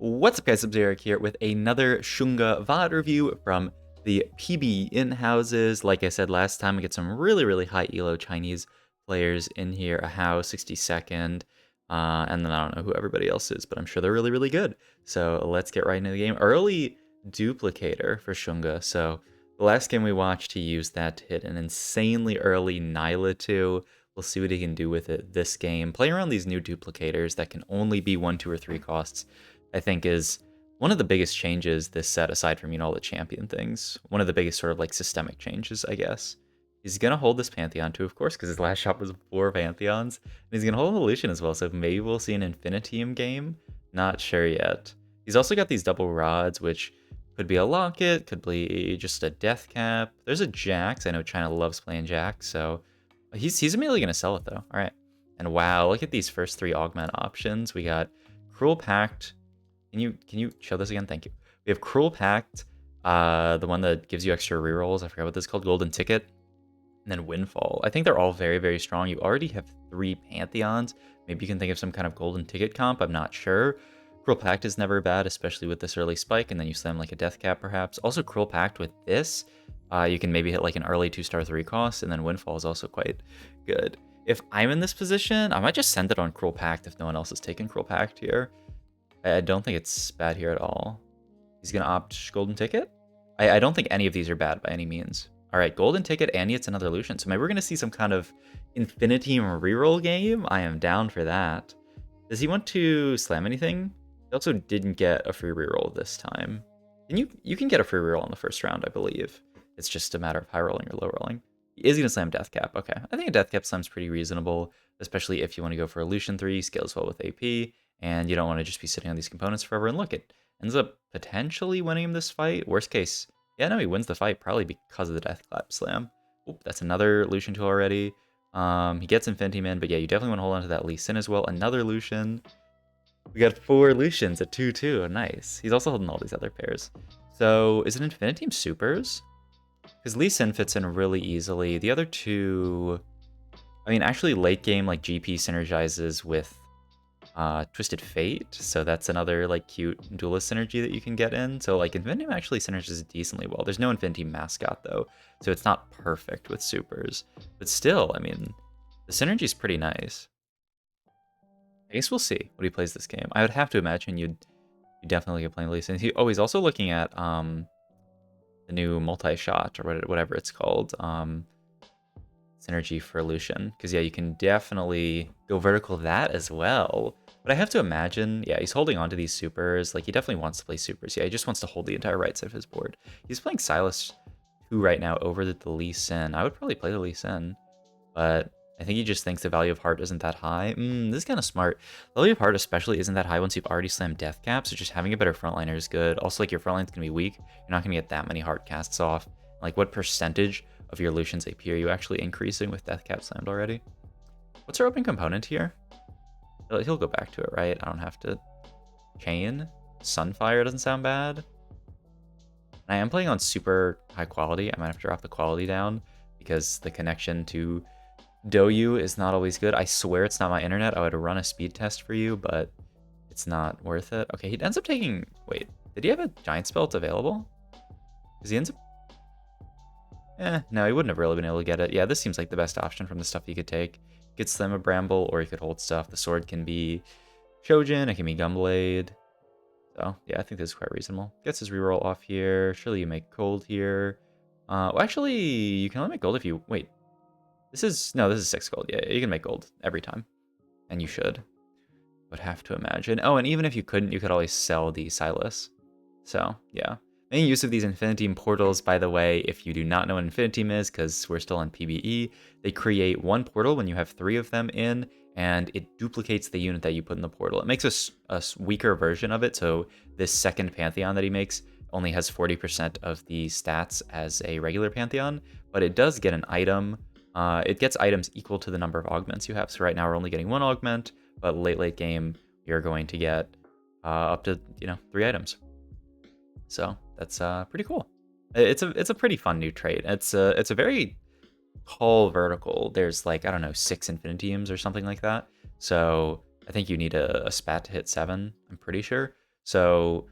What's up guys, it's Eric here with another Shunga VOD review from the PB in-houses. Like I said last time, we get some really high elo Chinese players in here. A Hao, 62nd, and then I don't know who everybody else is, but I'm sure they're really good. So let's get right into the game. Early duplicator for Shunga. So the last game we watched, he used that to hit an insanely early Nyla 2. We'll see what he can do with it this game. Playing around these new duplicators that can only be 1, 2, or 3 costs, I think is one of the biggest changes this set, aside from, all the champion things. One of the biggest sort of like systemic changes, I guess. He's going to hold this Pantheon too, of course, because his last shot was 4 Pantheons. And he's going to hold a Lucian as well, so maybe we'll see an Infiniteam game. Not sure yet. He's also got these double rods, which could be a locket, could be just a death cap. There's a Jax. I know China loves playing Jax, so he's immediately going to sell it though. All right. And wow, look at these first 3 augment options. We got Cruel Pact. Can you show this again? Thank you. We have Cruel Pact, the one that gives you extra rerolls. I forgot what this is called. Golden Ticket. And then Windfall. I think they're all very strong. You already have 3 Pantheons. Maybe you can think of some kind of Golden Ticket comp. I'm not sure. Cruel Pact is never bad, especially with this early spike, and then you slam like a Death Cap perhaps. Also Cruel Pact with this, you can maybe hit like an early 2-star 3 cost, and then Windfall is also quite good. If I'm in this position, I might just send it on Cruel Pact if no one else has taken Cruel Pact here. I don't think it's bad here at all. He's going to opt Golden Ticket? I don't think any of these are bad by any means. All right, Golden Ticket, and it's another Lucian. So maybe we're going to see some kind of Infiniteam reroll game. I am down for that. Does he want to slam anything? He also didn't get a free reroll this time. And you can get a free reroll in the first round, I believe. It's just a matter of high rolling or low rolling. He is going to slam Death Cap. Okay, I think a Death Cap slam's pretty reasonable, especially if you want to go for a Lucian 3, scales well with AP, and you don't want to just be sitting on these components forever. And look, it ends up potentially winning him this fight. Worst case, yeah, no, he wins the fight probably because of the Death Clap Slam. Oop, that's another Lucian 2 already. He gets Infiniteam in, but yeah, you definitely want to hold on to that Lee Sin as well. Another Lucian. We got 4 Lucians at 2-2. Nice. He's also holding all these other pairs. So is it Infiniteam Supers? Because Lee Sin fits in really easily. The other 2, I mean, actually late game, like GP synergizes with Twisted Fate, so that's another like cute duelist synergy that you can get in. So like Infiniteam actually synergizes decently well. There's no Infiniteam mascot though, so it's not perfect with supers, but still, I mean, the synergy is pretty nice. I guess we'll see what he plays this game. I would have to imagine you'd definitely get playing Lee Sin. He's also looking at the new multi-shot or whatever it's called. Synergy for Lucian, because yeah, you can definitely go vertical that as well. But I have to imagine, yeah, he's holding on to these supers. Like, he definitely wants to play supers. Yeah, he just wants to hold the entire right side of his board. He's playing Silas 2 right now over the Lee Sin. I would probably play the Lee Sin, but I think he just thinks the value of heart isn't that high. This is kind of smart. The value of heart especially isn't that high once you've already slammed Death Cap, so just having a better frontliner is good. Also, like, your frontline's going to be weak. You're not going to get that many heart casts off. Like, what percentage of your Lucian's AP are you actually increasing with Death Cap slammed already? What's our open component here? He'll go back to it, right? I don't have to chain. Sunfire doesn't sound bad. I am playing on super high quality. I might have to drop the quality down because the connection to Douyu is not always good. I swear it's not my internet. I would run a speed test for you, but it's not worth it. Okay, he ends up taking... Wait, did he have a giant spell available? Because he ends up... no, he wouldn't have really been able to get it. Yeah, this seems like the best option from the stuff he could take. He could slam a Bramble, or he could hold stuff. The sword can be Shojin, it can be Gunblade. So, yeah, I think this is quite reasonable. Gets his reroll off here. Surely you make gold here. Well, actually, you can only make gold if you... Wait. This is 6 gold. Yeah, you can make gold every time. And you should. Would have to imagine. Oh, and even if you couldn't, you could always sell the Silas. So, yeah. Making use of these Infiniteam portals, by the way, if you do not know what Infiniteam is, because we're still on PBE, they create 1 portal when you have 3 of them in, and it duplicates the unit that you put in the portal. It makes a weaker version of it, so this second Pantheon that he makes only has 40% of the stats as a regular Pantheon, but it does get an item. It gets items equal to the number of augments you have. So right now we're only getting 1 augment, but late game, you're going to get up to 3 items. So that's pretty cool. It's a pretty fun new trait. It's a very tall vertical. There's like, I don't know, 6 Infiniteams or something like that. So I think you need a spat to hit 7, I'm pretty sure. So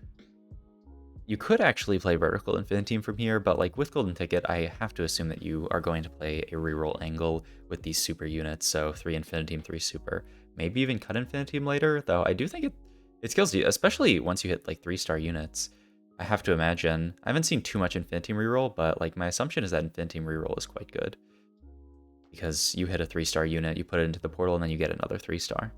you could actually play Vertical Infinity from here, but like with Golden Ticket, I have to assume that you are going to play a reroll angle with these super units. So 3 Infinity, 3 super, maybe even cut Infinity later, though I do think it kills you, especially once you hit like 3-star units. I have to imagine. I haven't seen too much Infinity reroll, but like my assumption is that Infinity reroll is quite good. Because you hit a 3-star unit, you put it into the portal, and then you get another 3-star.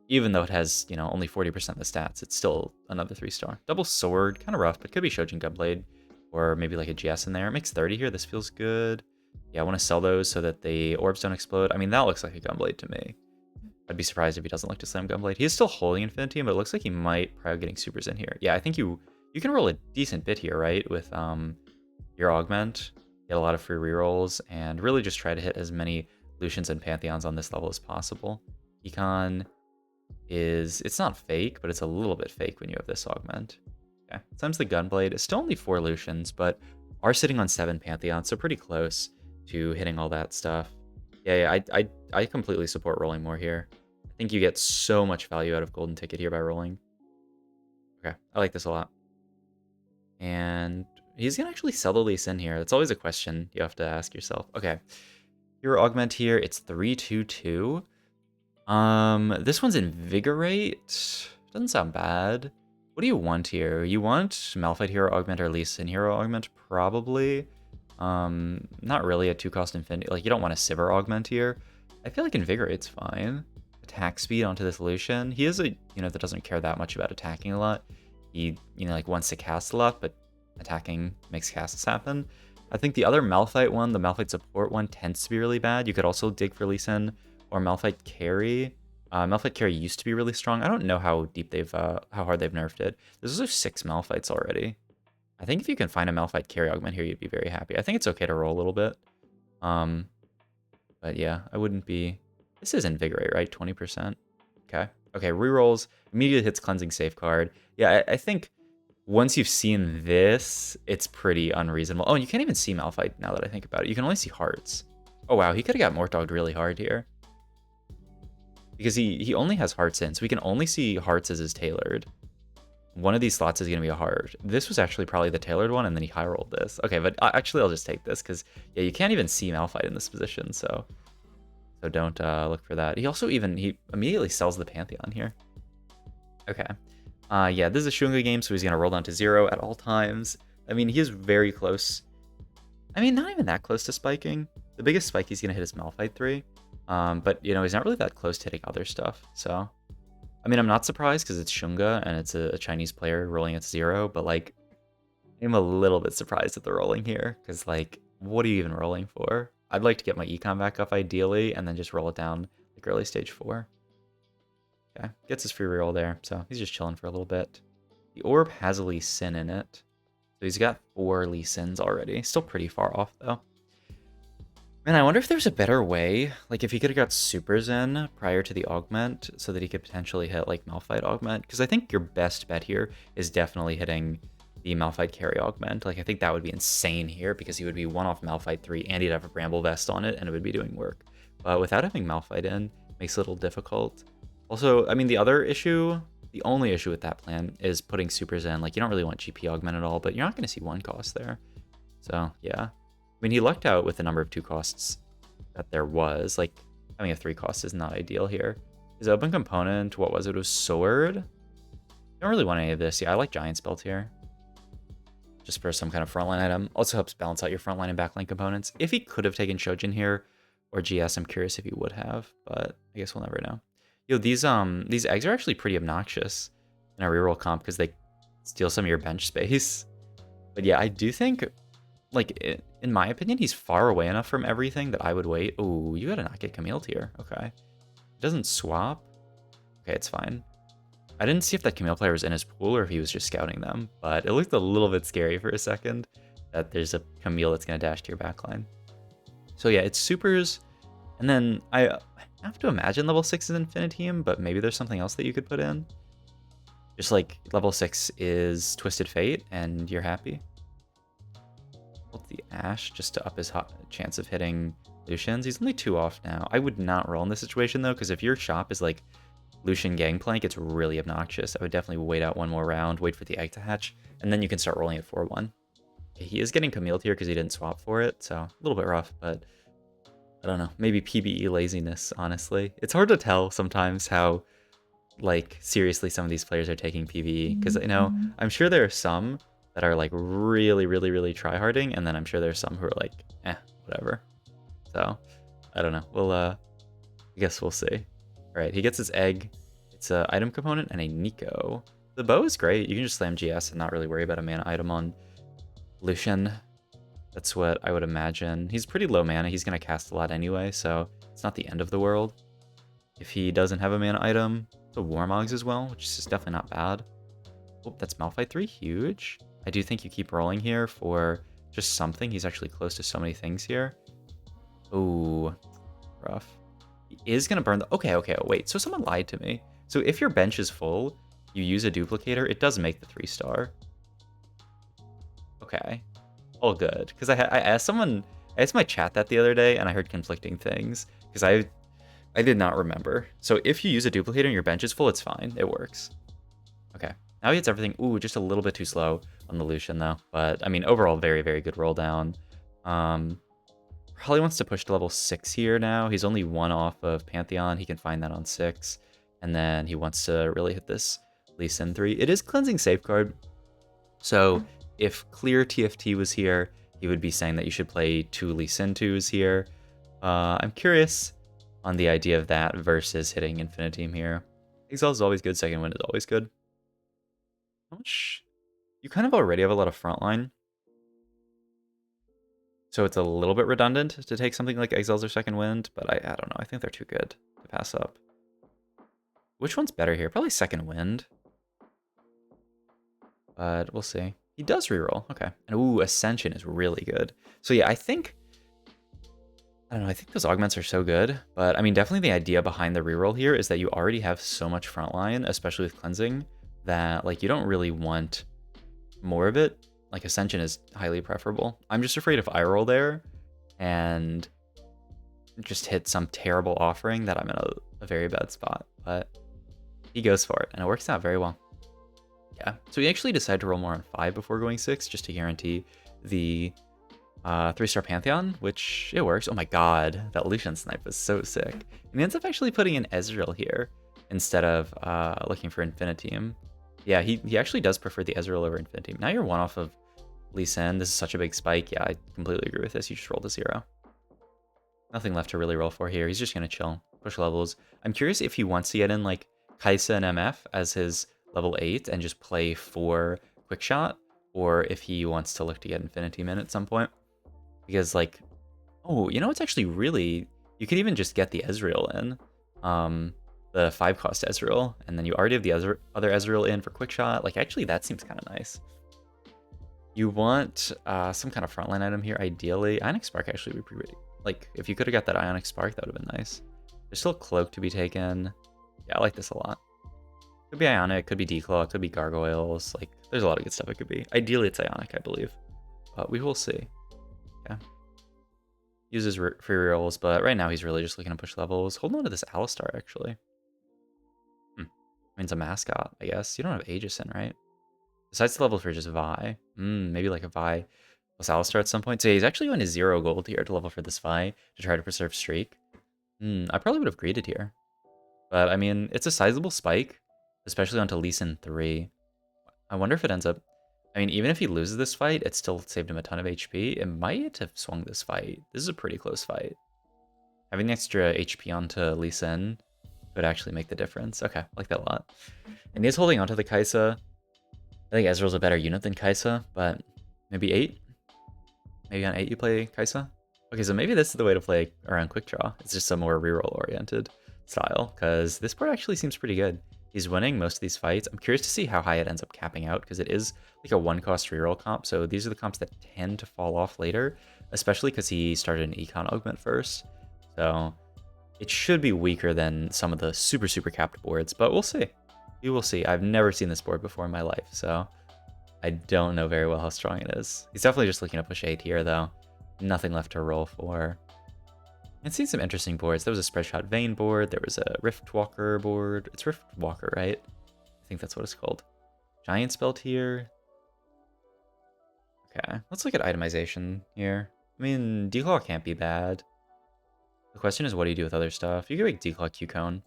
Even though it has, you know, only 40% of the stats, it's still another 3-star. Double sword, kind of rough, but could be Shojin Gunblade, or maybe like a GS in there. It makes 30 here, this feels good. Yeah, I want to sell those so that the orbs don't explode. I mean, that looks like a Gunblade to me. I'd be surprised if he doesn't look to slam Gunblade. He is still holding Infinity, but it looks like he might probably getting supers in here. Yeah, I think you can roll a decent bit here, right? With your Augment, get a lot of free rerolls, and really just try to hit as many Lucians and Pantheons on this level as possible. Econ is, it's not fake, but it's a little bit fake when you have this Augment. Okay, times the Gunblade. It's still only 4 Lucians, but are sitting on 7 Pantheons, so pretty close to hitting all that stuff. Yeah, I completely support rolling more here. I think you get so much value out of Golden Ticket here by rolling. Okay, I like this a lot. And he's gonna actually sell the Lee Sin here. That's always a question you have to ask yourself. Okay, your Augment here, it's 3/2/2. This one's Invigorate. Doesn't sound bad. What do you want here? You want Malphite Hero Augment or Lee Sin Hero Augment? Probably. Not really a 2-cost Infinity. Like, you don't want a Sivir Augment here. I feel like Invigorate's fine. Attack speed onto this Lucian. He is a unit that doesn't care that much about attacking a lot. He, like, wants to cast a lot, but attacking makes casts happen. I think the other Malphite one, the Malphite support one, tends to be really bad. You could also dig for Lee Sin or Malphite Carry. Malphite Carry used to be really strong. I don't know how deep how hard they've nerfed it. There's also 6 Malphites already. I think if you can find a Malphite Carry Augment here, you'd be very happy. I think it's okay to roll a little bit. But yeah, I wouldn't be... This is Invigorate, right? 20%. Okay. Okay, rerolls. Immediately hits Cleansing Safeguard. Yeah, I think once you've seen this, it's pretty unreasonable. Oh, and you can't even see Malphite now that I think about it. You can only see hearts. Oh, wow. He could have got Mortdogged really hard here. Because he only has hearts in, so we can only see hearts as his tailored. One of these slots is going to be a heart. This was actually probably the tailored one, and then he high rolled this. Okay, but actually I'll just take this, because yeah, you can't even see Malphite in this position, so don't look for that. He immediately sells the Pantheon here. Okay. Yeah, this is a Shunga game, so he's going to roll down to 0 at all times. I mean, he is very close. I mean, not even that close to spiking. The biggest spike he's going to hit is Malphite 3. But, he's not really that close to hitting other stuff, so... I mean, I'm not surprised because it's Shunga and it's a Chinese player rolling at 0, but, like, I'm a little bit surprised at the rolling here because, like, what are you even rolling for? I'd like to get my econ back up ideally and then just roll it down like early stage 4. Okay, gets his free reroll there, so he's just chilling for a little bit. The orb has a Lee Sin in it, so he's got 4 Lee Sins already. Still pretty far off, though. Man, I wonder if there's a better way. Like, if he could have got supers in prior to the augment so that he could potentially hit, like, Malphite augment. Because I think your best bet here is definitely hitting the Malphite carry augment. Like, I think that would be insane here because he would be 1 off Malphite 3 and he'd have a Bramble Vest on it and it would be doing work. But without having Malphite in, makes it a little difficult. Also, I mean, the only issue with that plan is putting supers in. Like, you don't really want GP augment at all, but you're not going to see 1 cost there. So, yeah. I mean, he lucked out with the number of 2 costs that there was. Like, having a 3 cost is not ideal here. His open component, what was it? It was Sword. I don't really want any of this. Yeah, I like Giant's Belt here. Just for some kind of frontline item. Also helps balance out your frontline and backline components. If he could have taken Shojin here or GS, I'm curious if he would have, but I guess we'll never know. These eggs are actually pretty obnoxious in a reroll comp because they steal some of your bench space. But yeah, I do think, like, in my opinion, he's far away enough from everything that I would wait. Oh, you gotta not get Camille here. Okay. It doesn't swap. Okay, it's fine. I didn't see if that Camille player was in his pool or if he was just scouting them, but it looked a little bit scary for a second that there's a Camille that's gonna dash to your backline. So yeah, it's supers, and then I have to imagine level 6 is Infinitium, but maybe there's something else that you could put in. Just like level 6 is Twisted Fate, and you're happy. The Ash just to up his chance of hitting Lucians. He's only 2 off now. I would not roll in this situation though, because if your shop is like Lucian Gangplank, it's really obnoxious. I would definitely wait out one more round, wait for the egg to hatch, and then you can start rolling at 4-1. Okay, he is getting Camille here because he didn't swap for it, so a little bit rough, but I don't know. Maybe PBE laziness, honestly. It's hard to tell sometimes how, like, seriously some of these players are taking PvE, because, you know, I'm sure there are some that are, like, really, really, really tryharding, and then I'm sure there's some who are like, whatever. So, I don't know. We'll, I guess we'll see. All right, he gets his egg. It's an item component and a Nico. The bow is great. You can just slam GS and not really worry about a mana item on Lucian. That's what I would imagine. He's pretty low mana. He's going to cast a lot anyway, so it's not the end of the world. If he doesn't have a mana item, the Warmogs as well, which is definitely not bad. Oh, that's Malphite 3. Huge. I do think you keep rolling here for just something. He's actually close to so many things here. Ooh, rough. He is going to burn the... Okay, wait. So someone lied to me. So if your bench is full, you use a duplicator, it does make the 3-star. Okay. All good. Because I asked someone... I asked my chat that the other day, and I heard conflicting things. Because I did not remember. So if you use a duplicator and your bench is full, it's fine. It works. Okay. Now he hits everything. Ooh, just a little bit too slow on the Lucian, though. But, I mean, overall, very, very good roll down. Probably wants to push to level 6 here now. He's only 1 off of Pantheon. He can find that on 6. And then he wants to really hit this Lee Sin 3. It is Cleansing Safeguard. So if clear TFT was here, he would be saying that you should play 2 Lee Sin 2s here. I'm curious on the idea of that versus hitting Infinitum here. Exile is always good. Second Wind is always good. How much? You kind of already have a lot of frontline. So it's a little bit redundant to take something like Exiles or Second Wind, but I don't know. I think they're too good to pass up. Which one's better here? Probably Second Wind. But we'll see. He does reroll. Okay. And ooh, Ascension is really good. So yeah, I think those augments are so good. But I mean, definitely the idea behind the reroll here is that you already have so much frontline, especially with cleansing, that like you don't really want more of it. Like Ascension is highly preferable. I'm just afraid if I roll there and just hit some terrible offering that I'm in a very bad spot. But he goes for it and it works out very well. Yeah, so we actually decided to roll more on 5 before going 6 just to guarantee the 3-star Pantheon, which it works. Oh my god, that Lucian snipe was so sick. And he ends up actually putting in Ezreal here instead of looking for Infinitum. Yeah, he actually does prefer the Ezreal over Infinitum. Now you're 1 off of Lee Sin. This is such a big spike. Yeah, I completely agree with this. You just rolled a 0. Nothing left to really roll for here. He's just going to chill, push levels. I'm curious if he wants to get in like Kai'Sa and MF as his level 8 and just play for quick shot, or if he wants to look to get Infinitum in at some point. Because like, oh, you know, it's actually really, you could even just get the Ezreal in. The 5-cost Ezreal, and then you already have the other Ezreal in for quick shot. Like, actually, that seems kind of nice. You want some kind of frontline item here, ideally. Ionic Spark actually would be pretty... Like, if you could have got that Ionic Spark, that would have been nice. There's still Cloak to be taken. Yeah, I like this a lot. Could be Ionic, could be Declaw, could be Gargoyles. Like, there's a lot of good stuff it could be. Ideally, it's Ionic, I believe. But we will see. Yeah. Uses free rolls, but right now he's really just looking to push levels. Hold on to this Alistar, actually. I mean, it's a mascot, I guess. You don't have Aegis in, right? Besides the level for just Vi. Maybe like a Vi plus Alistar at some point. So yeah, he's actually going to 0 gold here to level for this Vi to try to preserve streak. I probably would have greeted here. But, I mean, it's a sizable spike, especially onto Lee Sin 3. I wonder if it ends up... I mean, even if he loses this fight, it still saved him a ton of HP. It might have swung this fight. This is a pretty close fight. Having the extra HP onto Lee Sin would actually make the difference. Okay, I like that a lot. And he's holding onto the Kai'Sa. I think Ezreal's a better unit than Kai'Sa, but maybe 8? Maybe on 8 you play Kai'Sa? Okay, so maybe this is the way to play around Quickdraw. It's just a more reroll-oriented style, because this board actually seems pretty good. He's winning most of these fights. I'm curious to see how high it ends up capping out, because it is like a 1-cost reroll comp, so these are the comps that tend to fall off later, especially because he started an Econ Augment first. So it should be weaker than some of the super capped boards, but we'll see. We will see. I've never seen this board before in my life, so I don't know very well how strong it is. He's definitely just looking to push 8 here, though. Nothing left to roll for. I've seen some interesting boards. There was a Spread Shot Vayne board. There was a Riftwalker board. It's Riftwalker, right? I think that's what it's called. Giant Spell Tier. Okay, let's look at itemization here. I mean, Declaw can't be bad. The question is, what do you do with other stuff? You can make Declaw Q-Cone.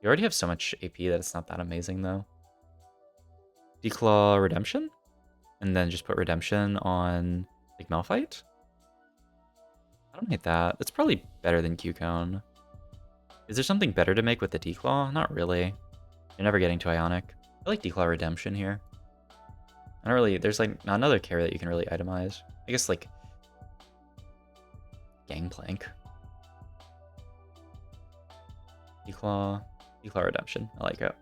You already have so much AP that it's not that amazing, though. Declaw Redemption? And then just put Redemption on, like, Malphite? I don't hate that. It's probably better than Q-Cone. Is there something better to make with the Declaw? Not really. You're never getting to Ionic. I like Declaw Redemption here. I don't really... There's, like, not another carry that you can really itemize. I guess, like... Gangplank. Declaw Redemption. I like it.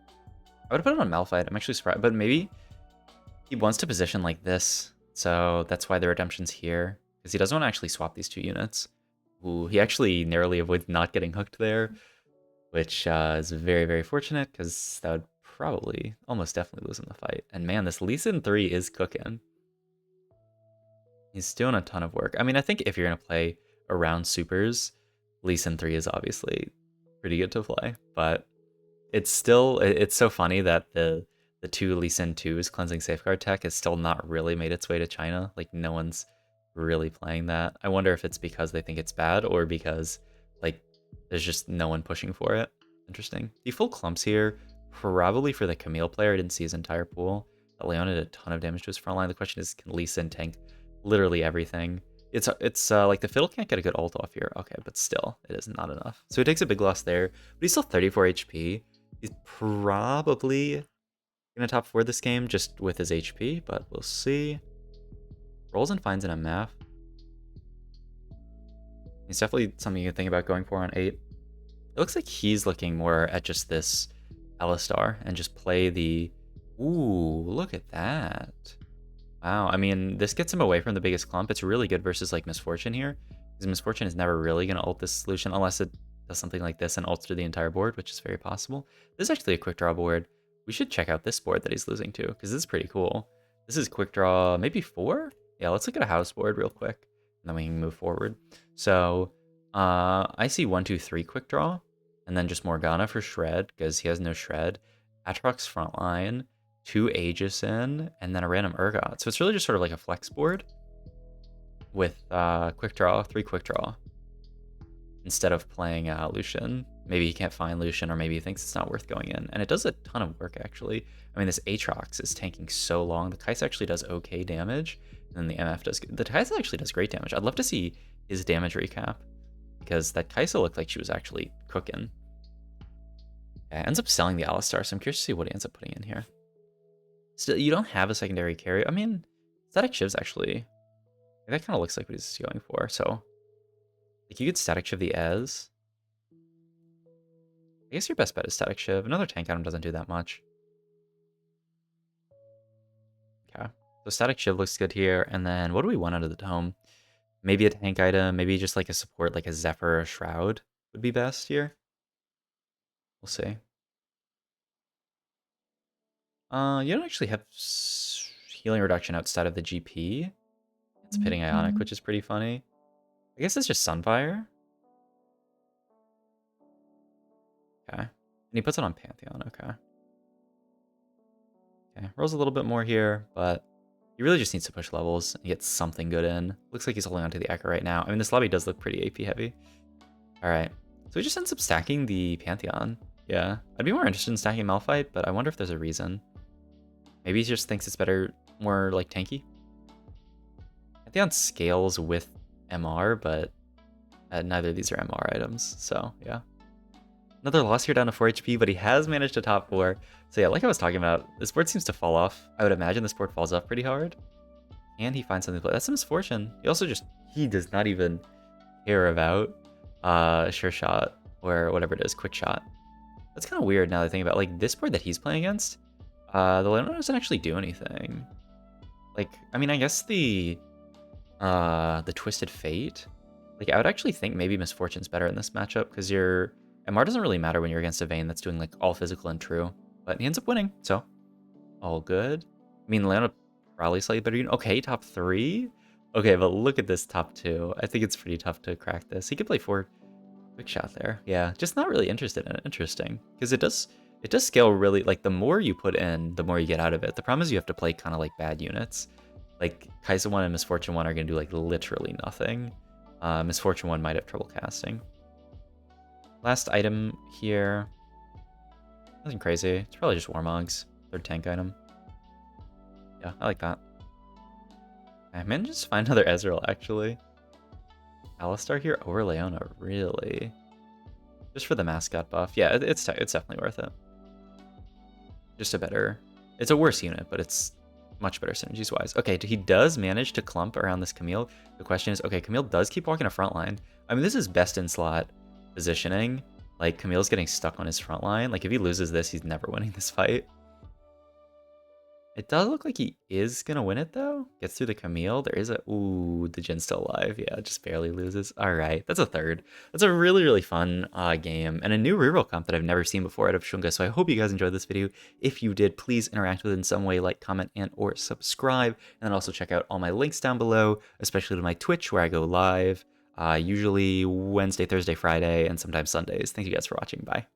I would put it on Malphite. I'm actually surprised. But maybe he wants to position like this. So that's why the Redemption's here. Because he doesn't want to actually swap these two units. Ooh, he actually narrowly avoids not getting hooked there. Which is very, very fortunate. Because that would probably almost definitely lose him the fight. And man, this Lucian 3 is cooking. He's doing a ton of work. I mean, I think if you're going to play around supers, Lucian 3 is obviously pretty good to play. But it's still, it's so funny that the two Lucian 2's Cleansing Safeguard tech has still not really made its way to China. Like, no one's really playing that. I wonder if it's because they think it's bad or because, like, there's just no one pushing for it. Interesting. The full clumps here, probably for the Camille player. I didn't see his entire pool. But Leon did a ton of damage to his front line. The question is, can Lucian tank literally everything? It's like the Fiddle can't get a good ult off here. Okay, but still, it is not enough. So he takes a big loss there, but he's still 34 HP. He's probably gonna top 4 this game just with his HP, but we'll see. Rolls and finds an MF. He's definitely something you can think about going for on 8. It looks like he's looking more at just this Alistar and just play the... Ooh, look at that. Wow, I mean, this gets him away from the biggest clump. It's really good versus, like, Misfortune here. Because Misfortune is never really going to ult this solution unless it does something like this and ults through the entire board, which is very possible. This is actually a quick draw board. We should check out this board that he's losing to, because this is pretty cool. This is quick draw, maybe 4? Yeah, let's look at a house board real quick, and then we can move forward. So, I see 1, 2, 3 quick draw, and then just Morgana for Shred, because he has no Shred. Atrox frontline, 2 Aegis in, and then a random Urgot. So it's really just sort of like a flex board with quick draw, 3 quick draw. Instead of playing Lucian. Maybe he can't find Lucian, or maybe he thinks it's not worth going in. And it does a ton of work, actually. I mean, this Aatrox is tanking so long. The Kai'Sa actually does okay damage, and then the MF does good. The Kai'Sa actually does great damage. I'd love to see his damage recap, because that Kai'Sa looked like she was actually cooking. Yeah, ends up selling the Alistar, so I'm curious to see what he ends up putting in here. Still, you don't have a secondary carry. I mean, Static Shiv's actually... that kind of looks like what he's going for, so... like, you could Static Shiv the Ez. I guess your best bet is Static Shiv. Another tank item doesn't do that much. Okay. So Static Shiv looks good here. And then what do we want out of the Dome? Maybe a tank item. Maybe just like a support, like a Zephyr or a Shroud would be best here. We'll see. You don't actually have healing reduction outside of the GP. It's pitting Ionic, which is pretty funny. I guess it's just Sunfire. Okay. And he puts it on Pantheon, okay. Okay, rolls a little bit more here, but he really just needs to push levels and get something good in. Looks like he's holding onto the Echo right now. I mean, this lobby does look pretty AP heavy. Alright, so he just ends up stacking the Pantheon. Yeah, I'd be more interested in stacking Malphite, but I wonder if there's a reason. Maybe he just thinks it's better, more like tanky. Pantheon scales with MR, but neither of these are MR items, so yeah. Another loss here down to 4 HP, but he has managed to top 4. So yeah, like I was talking about, this board seems to fall off. I would imagine this board falls off pretty hard. And he finds something to play. That's a misfortune. He also just, he does not even care about Sure Shot or whatever it is, Quick Shot. That's kind of weird now that I think about it. Like, this board that he's playing against, the Leonardo doesn't actually do anything. Like, I mean, I guess the Twisted Fate, like, I would actually think maybe Misfortune's better in this matchup, because your MR doesn't really matter when you're against a Vayne that's doing, like, all physical and true. But he ends up winning, so all good. I mean, Leonardo probably slightly better. Okay, top 3. Okay, but look at this top 2. I think it's pretty tough to crack this. He could play 4. Quick shot there. Yeah, just not really interested in it. Interesting. Because it does scale really, like, the more you put in, the more you get out of it. The problem is you have to play kind of like bad units. Like, Kaiser 1 and Misfortune 1 are going to do, like, literally nothing. Misfortune 1 might have trouble casting. Last item here. Nothing crazy. It's probably just Warmogs. 3rd tank item. Yeah, I like that. I might just find another Ezreal, actually. Alistar here over Leona, really? Just for the mascot buff. Yeah, it's definitely worth it. Just a better... It's a worse unit, but it's much better synergies-wise. Okay, he does manage to clump around this Camille. The question is, okay, Camille does keep walking a front line. I mean, this is best in slot positioning. Like, Camille's getting stuck on his front line. Like, if he loses this, he's never winning this fight. It does look like he is going to win it, though. Gets through the Camille. There is a... Ooh, the Jin's still alive. Yeah, just barely loses. All right, that's a 3rd. That's a really, really fun game. And a new reroll comp that I've never seen before out of Shunga. So I hope you guys enjoyed this video. If you did, please interact with it in some way, like, comment, and or subscribe. And then also check out all my links down below, especially to my Twitch, where I go live. Usually Wednesday, Thursday, Friday, and sometimes Sundays. Thank you guys for watching. Bye.